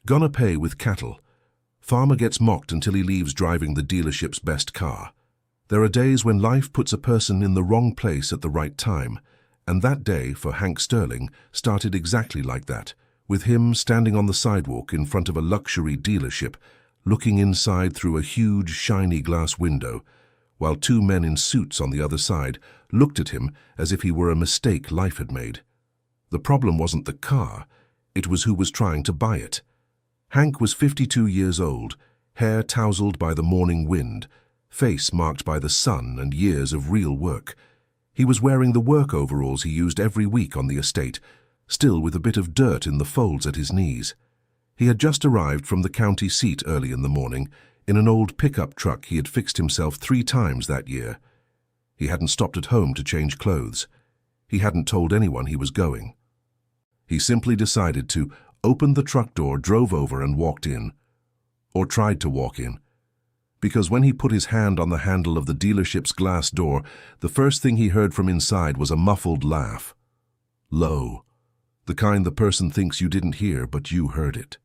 Gonna pay with cattle. Farmer gets mocked until he leaves driving the dealership's best car. There are days when life puts a person in the wrong place at the right time, and that day for Hank Sterling started exactly like that, with him standing on the sidewalk in front of a luxury dealership, looking inside through a huge, shiny glass window, while two men in suits on the other side looked at him as if he were a mistake life had made. The problem wasn't the car, it was who was trying to buy it. Hank was 52 years old, hair tousled by the morning wind, face marked by the sun and years of real work. He was wearing the work overalls he used every week on the estate, still with a bit of dirt in the folds at his knees. He had just arrived from the county seat early in the morning, in an old pickup truck he had fixed himself 3 times that year. He hadn't stopped at home to change clothes. He hadn't told anyone he was going. He simply decided to open the truck door, drove over and walked in. Or tried to walk in. Because when he put his hand on the handle of the dealership's glass door, the first thing he heard from inside was a muffled laugh. Low. The kind the person thinks you didn't hear, but you heard it.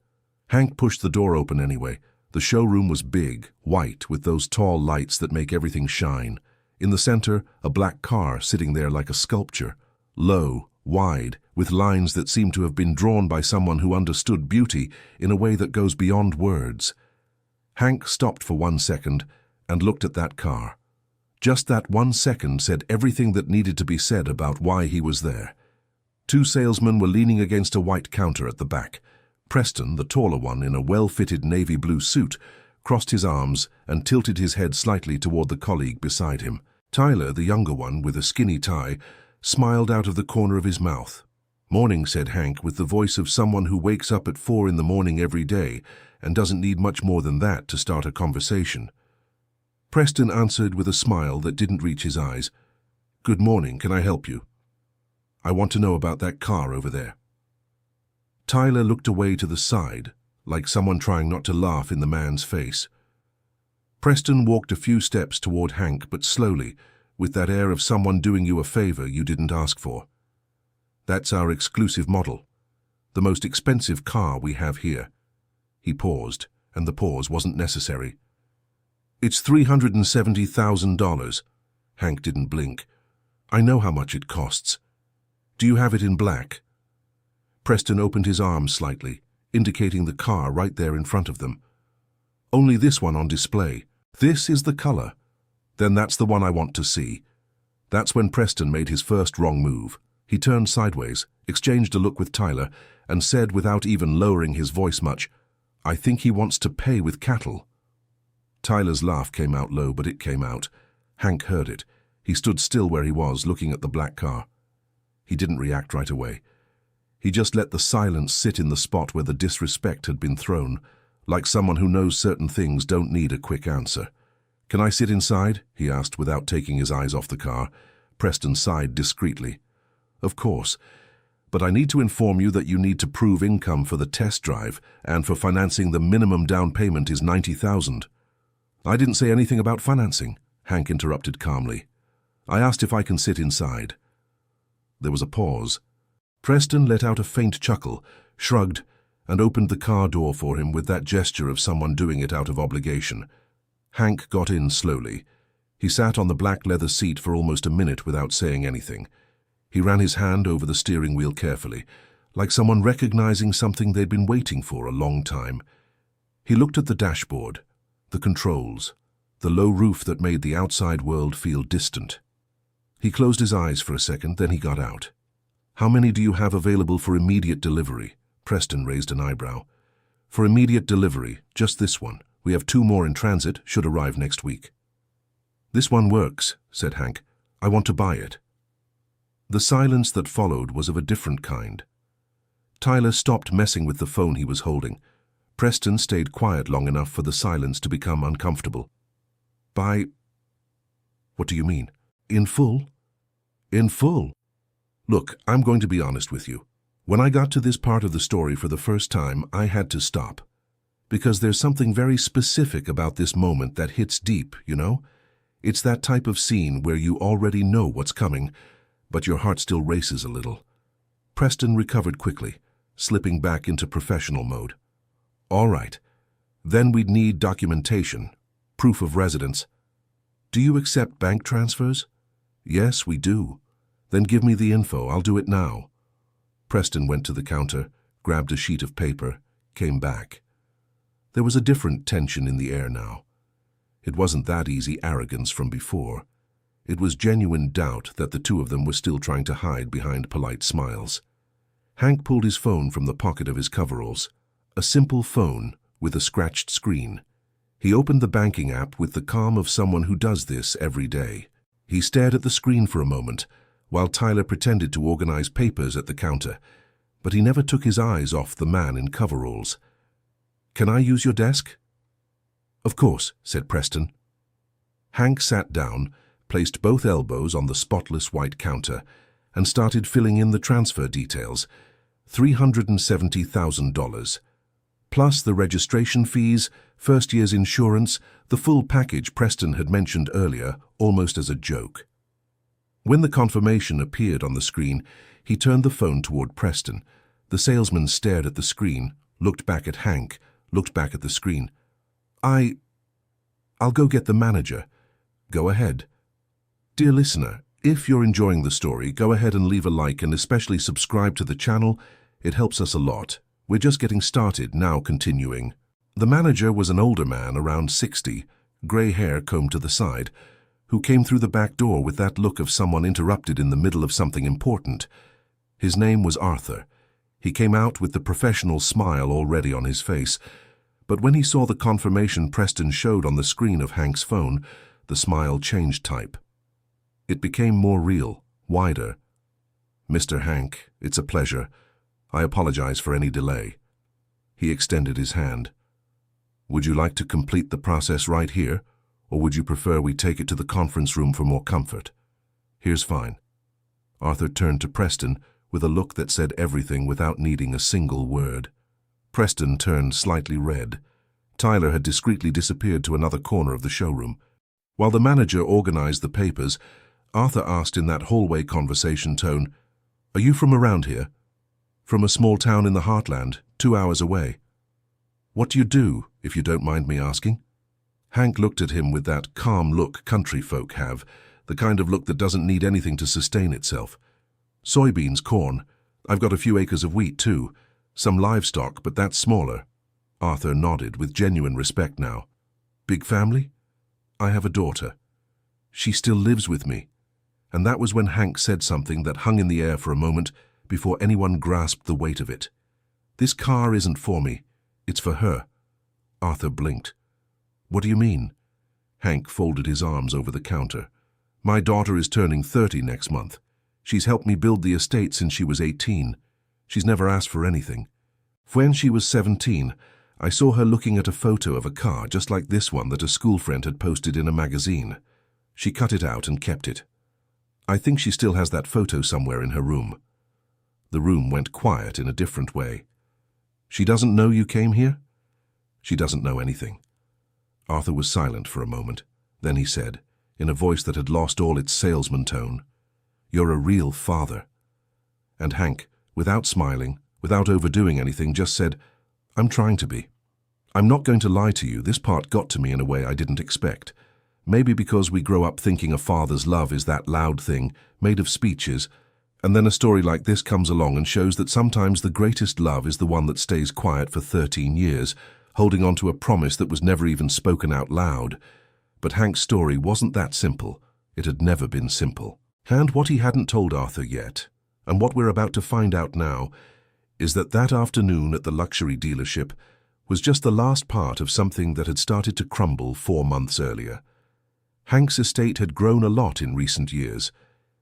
Hank pushed the door open anyway. The showroom was big, white, with those tall lights that make everything shine. In the center, a black car sitting there like a sculpture. Low, wide, with lines that seemed to have been drawn by someone who understood beauty in a way that goes beyond words. Hank stopped for 1 second and looked at that car. Just that 1 second said everything that needed to be said about why he was there. 2 salesmen were leaning against a white counter at the back. Preston, the taller one in a well-fitted navy blue suit, crossed his arms and tilted his head slightly toward the colleague beside him. Tyler, the younger one with a skinny tie, smiled out of the corner of his mouth. "Morning," said Hank with the voice of someone who wakes up at 4 in the morning every day and doesn't need much more than that to start a conversation. Preston answered with a smile that didn't reach his eyes. "Good morning, can I help you?" "I want to know about that car over there." Tyler looked away to the side, like someone trying not to laugh in the man's face. Preston walked a few steps toward Hank, but slowly, with that air of someone doing you a favor you didn't ask for. "That's our exclusive model. The most expensive car we have here." He paused, and the pause wasn't necessary. "It's $370,000. Hank didn't blink. "I know how much it costs. Do you have it in black?" Preston opened his arms slightly, indicating the car right there in front of them. "Only this one on display. This is the color. Then that's the one I want to see." That's when Preston made his first wrong move. He turned sideways, exchanged a look with Tyler, and said without even lowering his voice much, "I think he wants to pay with cattle." Tyler's laugh came out low, but it came out. Hank heard it. He stood still where he was, looking at the black car. He didn't react right away. He just let the silence sit in the spot where the disrespect had been thrown, like someone who knows certain things don't need a quick answer. "Can I sit inside?" he asked without taking his eyes off the car. Preston sighed discreetly. "Of course, but I need to inform you that you need to prove income for the test drive, and for financing the minimum down payment is $90,000. "I didn't say anything about financing," Hank interrupted calmly. "I asked if I can sit inside." There was a pause. Preston let out a faint chuckle, shrugged, and opened the car door for him with that gesture of someone doing it out of obligation. Hank got in slowly. He sat on the black leather seat for almost a minute without saying anything. He ran his hand over the steering wheel carefully, like someone recognizing something they'd been waiting for a long time. He looked at the dashboard, the controls, the low roof that made the outside world feel distant. He closed his eyes for a second, then he got out. "How many do you have available for immediate delivery?" Preston raised an eyebrow. "For immediate delivery, just this one. We have 2 more in transit, should arrive next week." "This one works," said Hank. "I want to buy it." The silence that followed was of a different kind. Tyler stopped messing with the phone he was holding. Preston stayed quiet long enough for the silence to become uncomfortable. "Buy... What do you mean? In full?" "In full. Look, I'm going to be honest with you. When I got to this part of the story for the first time, I had to stop. Because there's something very specific about this moment that hits deep, you know? It's that type of scene where you already know what's coming, but your heart still races a little." Preston recovered quickly, slipping back into professional mode. All right. Then we'd need documentation, proof of residence. Do you accept bank transfers? Yes, we do. Then give me the info. I'll do it now. Preston went to the counter, grabbed a sheet of paper, came back. There was a different tension in the air now. It wasn't that easy arrogance from before. It was genuine doubt that the two of them were still trying to hide behind polite smiles. Hank pulled his phone from the pocket of his coveralls. A simple phone with a scratched screen. He opened the banking app with the calm of someone who does this every day. He stared at the screen for a moment, while Tyler pretended to organize papers at the counter, but he never took his eyes off the man in coveralls. "Can I use your desk?" "Of course," said Preston. Hank sat down, placed both elbows on the spotless white counter, and started filling in the transfer details. $370,000. Plus the registration fees, first year's insurance, the full package Preston had mentioned earlier, almost as a joke. When the confirmation appeared on the screen, he turned the phone toward Preston. The salesman stared at the screen, looked back at Hank, looked back at the screen. I'll go get the manager." "Go ahead." Dear listener, if you're enjoying the story, go ahead and leave a like and especially subscribe to the channel. It helps us a lot. We're just getting started, now continuing. The manager was an older man, around 60, grey hair combed to the side, who came through the back door with that look of someone interrupted in the middle of something important. His name was Arthur. He came out with the professional smile already on his face, but when he saw the confirmation Preston showed on the screen of Hank's phone, the smile changed type. It became more real, wider. "Mr. Hank, it's a pleasure. I apologize for any delay." He extended his hand. "Would you like to complete the process right here, or would you prefer we take it to the conference room for more comfort?" "Here's fine." Arthur turned to Preston with a look that said everything without needing a single word. Preston turned slightly red. Tyler had discreetly disappeared to another corner of the showroom. While the manager organized the papers, Arthur asked in that hallway conversation tone, "Are you from around here?" "From a small town in the heartland, 2 hours away." "What do you do, if you don't mind me asking?" Hank looked at him with that calm look country folk have, the kind of look that doesn't need anything to sustain itself. "Soybeans, corn. I've got a few acres of wheat, too. Some livestock, but that's smaller." Arthur nodded with genuine respect now. "Big family?" "I have a daughter. She still lives with me." And that was when Hank said something that hung in the air for a moment before anyone grasped the weight of it. "This car isn't for me. It's for her." Arthur blinked. "What do you mean?" Hank folded his arms over the counter. "My daughter is turning 30 next month. She's helped me build the estate since she was 18. She's never asked for anything. When she was 17, I saw her looking at a photo of a car just like this one that a school friend had posted in a magazine. She cut it out and kept it. I think she still has that photo somewhere in her room." The room went quiet in a different way. "She doesn't know you came here?" "She doesn't know anything." Arthur was silent for a moment. Then he said, in a voice that had lost all its salesman tone, "You're a real father." And Hank, without smiling, without overdoing anything, just said, "I'm trying to be. I'm not going to lie to you, this part got to me in a way I didn't expect. Maybe because we grow up thinking a father's love is that loud thing, made of speeches, and then a story like this comes along and shows that sometimes the greatest love is the one that stays quiet for 13 years, holding on to a promise that was never even spoken out loud. But Hank's story wasn't that simple. It had never been simple. And what he hadn't told Arthur yet, and what we're about to find out now, is that afternoon at the luxury dealership was just the last part of something that had started to crumble 4 months earlier. Hank's estate had grown a lot in recent years.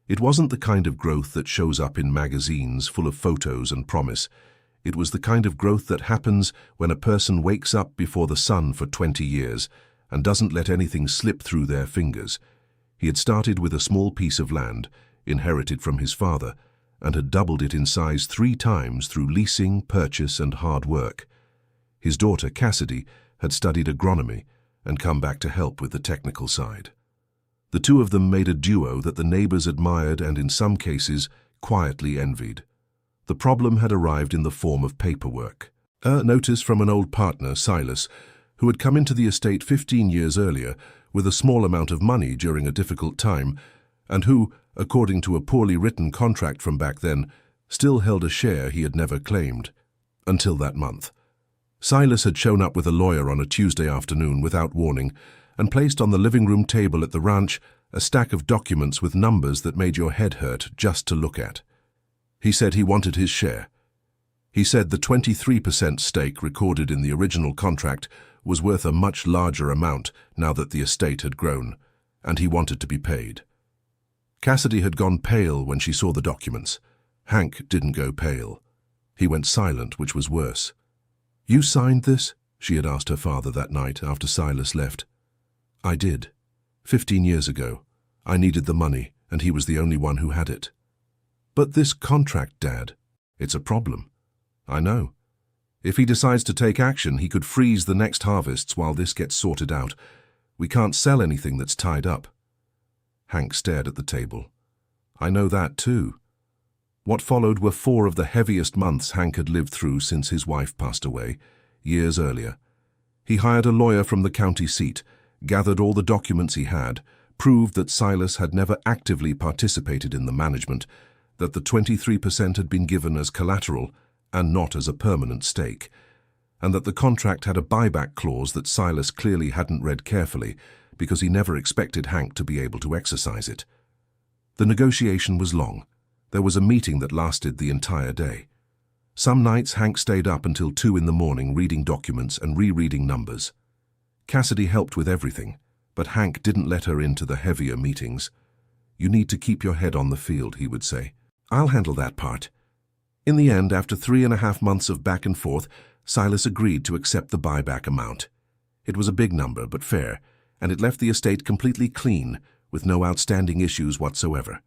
It wasn't the kind of growth that shows up in magazines full of photos and promise. It was the kind of growth that happens when a person wakes up before the sun for 20 years and doesn't let anything slip through their fingers. He had started with a small piece of land, inherited from his father, and had doubled it in size 3 times through leasing, purchase, and hard work. His daughter, Cassidy, had studied agronomy and come back to help with the technical side. The two of them made a duo that the neighbors admired and, in some cases, quietly envied. The problem had arrived in the form of paperwork. A notice from an old partner, Silas, who had come into the estate 15 years earlier with a small amount of money during a difficult time, and who, according to a poorly written contract from back then, still held a share he had never claimed. Until that month. Silas had shown up with a lawyer on a Tuesday afternoon without warning and placed on the living room table at the ranch a stack of documents with numbers that made your head hurt just to look at. He said he wanted his share. He said the 23% stake recorded in the original contract was worth a much larger amount now that the estate had grown, and he wanted to be paid. Cassidy had gone pale when she saw the documents. Hank didn't go pale. He went silent, which was worse. "You signed this?" she had asked her father that night after Silas left. "I did. 15 years ago. I needed the money, and he was the only one who had it." "But this contract, Dad, it's a problem." "I know. If he decides to take action, he could freeze the next harvests while this gets sorted out. We can't sell anything that's tied up." Hank stared at the table. "I know that too." What followed were 4 of the heaviest months Hank had lived through since his wife passed away, years earlier. He hired a lawyer from the county seat, gathered all the documents he had, proved that Silas had never actively participated in the management, that the 23% had been given as collateral and not as a permanent stake, and that the contract had a buyback clause that Silas clearly hadn't read carefully because he never expected Hank to be able to exercise it. The negotiation was long. There was a meeting that lasted the entire day. Some nights Hank stayed up until 2 in the morning reading documents and rereading numbers. Cassidy helped with everything, but Hank didn't let her into the heavier meetings. "You need to keep your head on the field," he would say. "I'll handle that part." In the end, after 3.5 months of back and forth, Silas agreed to accept the buyback amount. It was a big number, but fair, and it left the estate completely clean, with no outstanding issues whatsoever.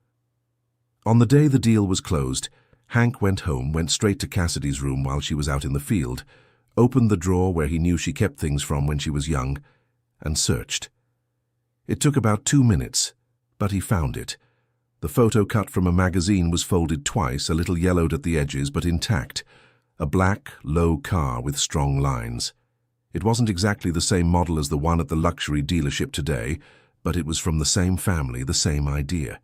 On the day the deal was closed, Hank went home, went straight to Cassidy's room while she was out in the field, opened the drawer where he knew she kept things from when she was young, and searched. It took about 2 minutes, but he found it. The photo cut from a magazine was folded twice, a little yellowed at the edges, but intact. A black, low car with strong lines. It wasn't exactly the same model as the one at the luxury dealership today, but it was from the same family, the same idea.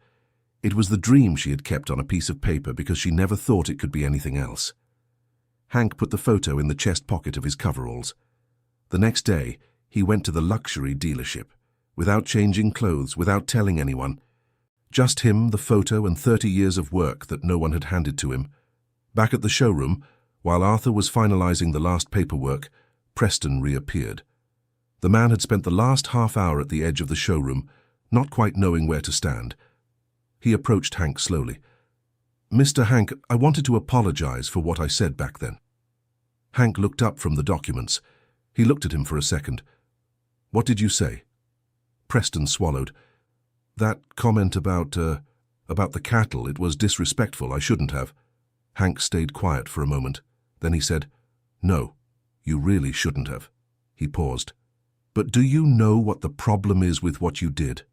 It was the dream she had kept on a piece of paper because she never thought it could be anything else. Hank put the photo in the chest pocket of his coveralls. The next day, he went to the luxury dealership, without changing clothes, without telling anyone. Just him, the photo, and 30 years of work that no one had handed to him. Back at the showroom, while Arthur was finalizing the last paperwork, Preston reappeared. The man had spent the last half hour at the edge of the showroom, not quite knowing where to stand. He approached Hank slowly. "Mr. Hank, I wanted to apologize for what I said back then." Hank looked up from the documents. He looked at him for a second. "What did you say?" Preston swallowed. "That comment about the cattle, it was disrespectful. I shouldn't have." Hank stayed quiet for a moment. Then he said, "No, you really shouldn't have." He paused. "But do you know what the problem is with what you did?"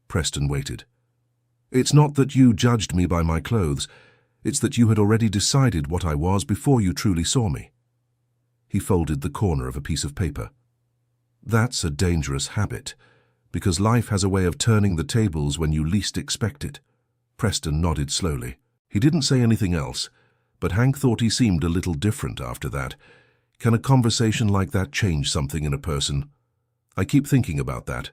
Preston waited. "It's not that you judged me by my clothes. It's that you had already decided what I was before you truly saw me." He folded the corner of a piece of paper. "That's a dangerous habit, because life has a way of turning the tables when you least expect it." Preston nodded slowly. He didn't say anything else, but Hank thought he seemed a little different after that. Can a conversation like that change something in a person? "I keep thinking about that."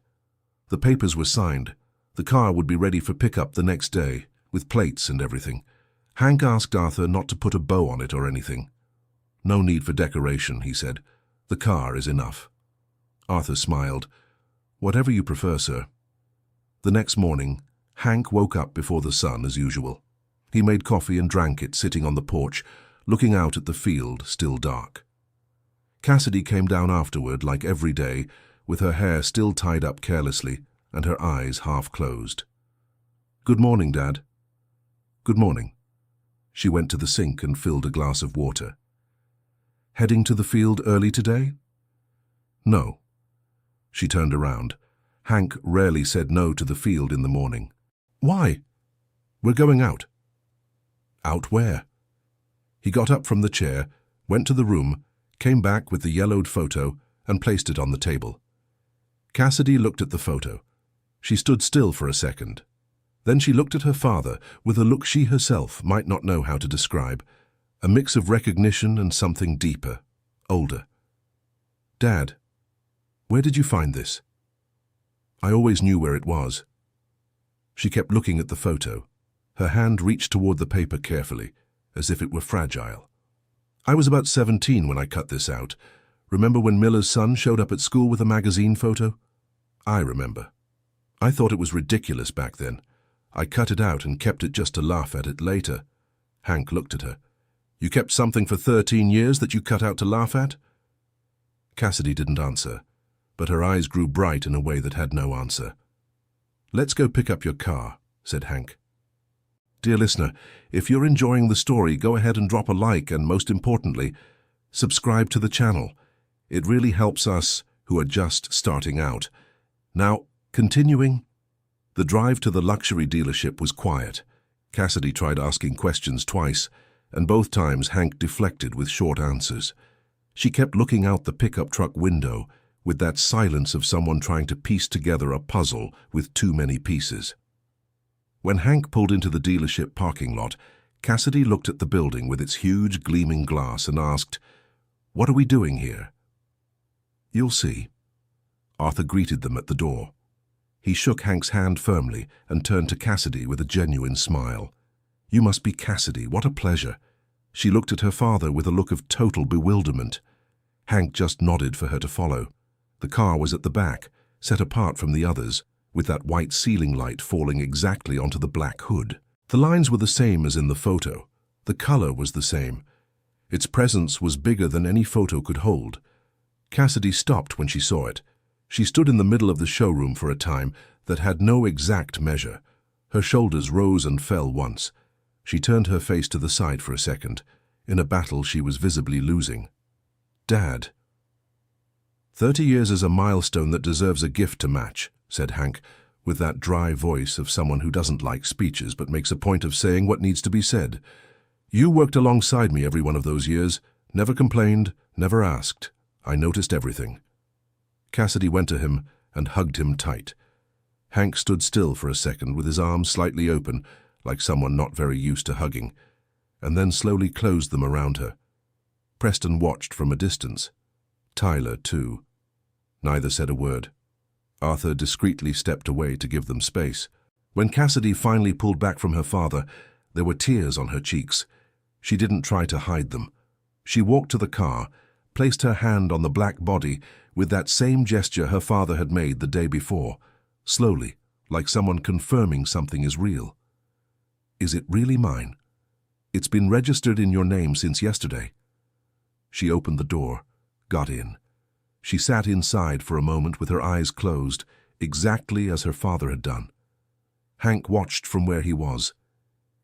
The papers were signed. The car would be ready for pickup the next day, with plates and everything. Hank asked Arthur not to put a bow on it or anything. "No need for decoration," he said. "The car is enough." Arthur smiled. "Whatever you prefer, sir." The next morning, Hank woke up before the sun as usual. He made coffee and drank it sitting on the porch, looking out at the field, still dark. Cassidy came down afterward, like every day, with her hair still tied up carelessly and her eyes half closed. "Good morning, Dad." "Good morning." She went to the sink and filled a glass of water. "Heading to the field early today?" "No." She turned around. Hank rarely said no to the field in the morning. "Why?" "We're going out." "Out where?" He got up from the chair, went to the room, came back with the yellowed photo, and placed it on the table. Cassidy looked at the photo. She stood still for a second. Then she looked at her father with a look she herself might not know how to describe, a mix of recognition and something deeper, older. "Dad, where did you find this?" "I always knew where it was." She kept looking at the photo. Her hand reached toward the paper carefully, as if it were fragile. "I was about 17 when I cut this out. Remember when Miller's son showed up at school with a magazine photo?" "I remember. I thought it was ridiculous back then. I cut it out and kept it just to laugh at it later." Hank looked at her. "You kept something for 13 years that you cut out to laugh at?" Cassidy didn't answer, but her eyes grew bright in a way that had no answer. "Let's go pick up your car," said Hank. Dear listener, if you're enjoying the story, go ahead and drop a like and, most importantly, subscribe to the channel. It really helps us who are just starting out. Now, continuing. The drive to the luxury dealership was quiet. Cassidy tried asking questions twice, and both times Hank deflected with short answers. She kept looking out the pickup truck window with that silence of someone trying to piece together a puzzle with too many pieces. When Hank pulled into the dealership parking lot, Cassidy looked at the building with its huge gleaming glass and asked, "What are we doing here?" "You'll see." Arthur greeted them at the door. He shook Hank's hand firmly and turned to Cassidy with a genuine smile. "You must be Cassidy. What a pleasure." She looked at her father with a look of total bewilderment. Hank just nodded for her to follow. The car was at the back, set apart from the others, with that white ceiling light falling exactly onto the black hood. The lines were the same as in the photo. The color was the same. Its presence was bigger than any photo could hold. Cassidy stopped when she saw it. She stood in the middle of the showroom for a time that had no exact measure. Her shoulders rose and fell once. She turned her face to the side for a second, in a battle she was visibly losing. "Dad." 30 years is a milestone that deserves a gift to match," said Hank, with that dry voice of someone who doesn't like speeches but makes a point of saying what needs to be said. "You worked alongside me every one of those years, never complained, never asked. I noticed everything." Cassidy went to him and hugged him tight. Hank stood still for a second with his arms slightly open, like someone not very used to hugging, and then slowly closed them around her. Preston watched from a distance. Tyler, too. Neither said a word. Arthur discreetly stepped away to give them space. When Cassidy finally pulled back from her father, there were tears on her cheeks. She didn't try to hide them. She walked to the car, placed her hand on the black body with that same gesture her father had made the day before, slowly, like someone confirming something is real. "Is it really mine? It's been registered in your name since yesterday." She opened the door, got in. She sat inside for a moment with her eyes closed, exactly as her father had done. Hank watched from where he was.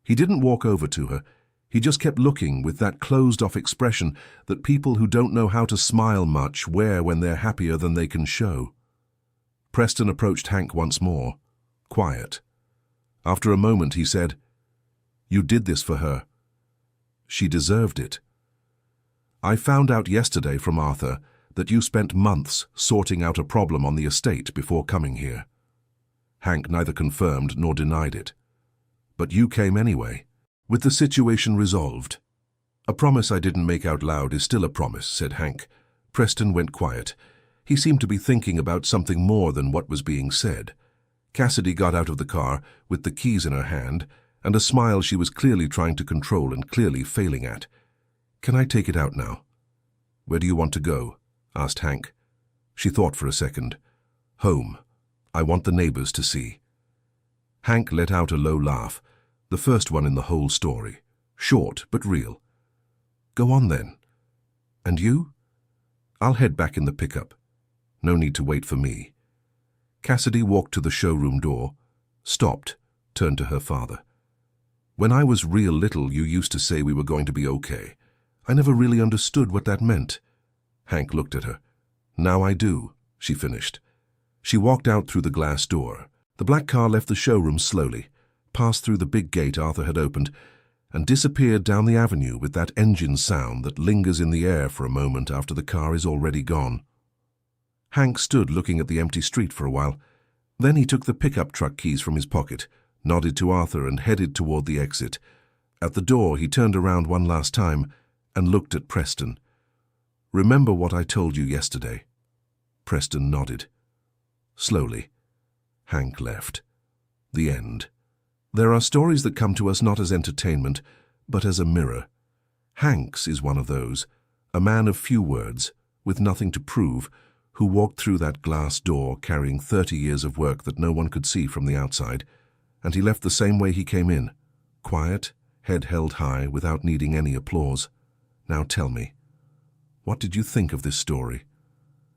He didn't walk over to her. He just kept looking with that closed-off expression that people who don't know how to smile much wear when they're happier than they can show. Preston approached Hank once more, quiet. After a moment he said, "You did this for her. She deserved it. I found out yesterday from Arthur that you spent months sorting out a problem on the estate before coming here." Hank neither confirmed nor denied it. "But you came anyway, with the situation resolved." "A promise I didn't make out loud is still a promise," said Hank. Preston went quiet. He seemed to be thinking about something more than what was being said. Cassidy got out of the car with the keys in her hand and a smile she was clearly trying to control and clearly failing at. "Can I take it out now?" "Where do you want to go?" asked Hank. She thought for a second. "Home. I want the neighbors to see." Hank let out a low laugh, the first one in the whole story. Short, but real. "Go on then. And you?" "I'll head back in the pickup. No need to wait for me." Cassidy walked to the showroom door, stopped, turned to her father. "When I was real little, you used to say we were going to be okay. I never really understood what that meant." Hank looked at her. "Now I do," she finished. She walked out through the glass door. The black car left the showroom slowly, passed through the big gate Arthur had opened, and disappeared down the avenue with that engine sound that lingers in the air for a moment after the car is already gone. Hank stood looking at the empty street for a while. Then he took the pickup truck keys from his pocket, nodded to Arthur, and headed toward the exit. At the door, he turned around one last time and looked at Preston. "Remember what I told you yesterday?" Preston nodded. Slowly, Hank left. The end. There are stories that come to us not as entertainment, but as a mirror. Hank's is one of those, a man of few words, with nothing to prove, who walked through that glass door carrying 30 years of work that no one could see from the outside, and he left the same way he came in, quiet, head held high, without needing any applause. Now tell me, what did you think of this story?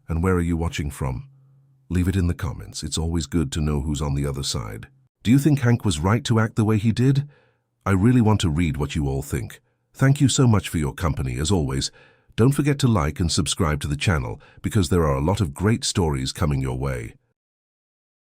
And where are you watching from? Leave it in the comments. It's always good to know who's on the other side. Do you think Hank was right to act the way he did? I really want to read what you all think. Thank you so much for your company, as always. Don't forget to like and subscribe to the channel, because there are a lot of great stories coming your way.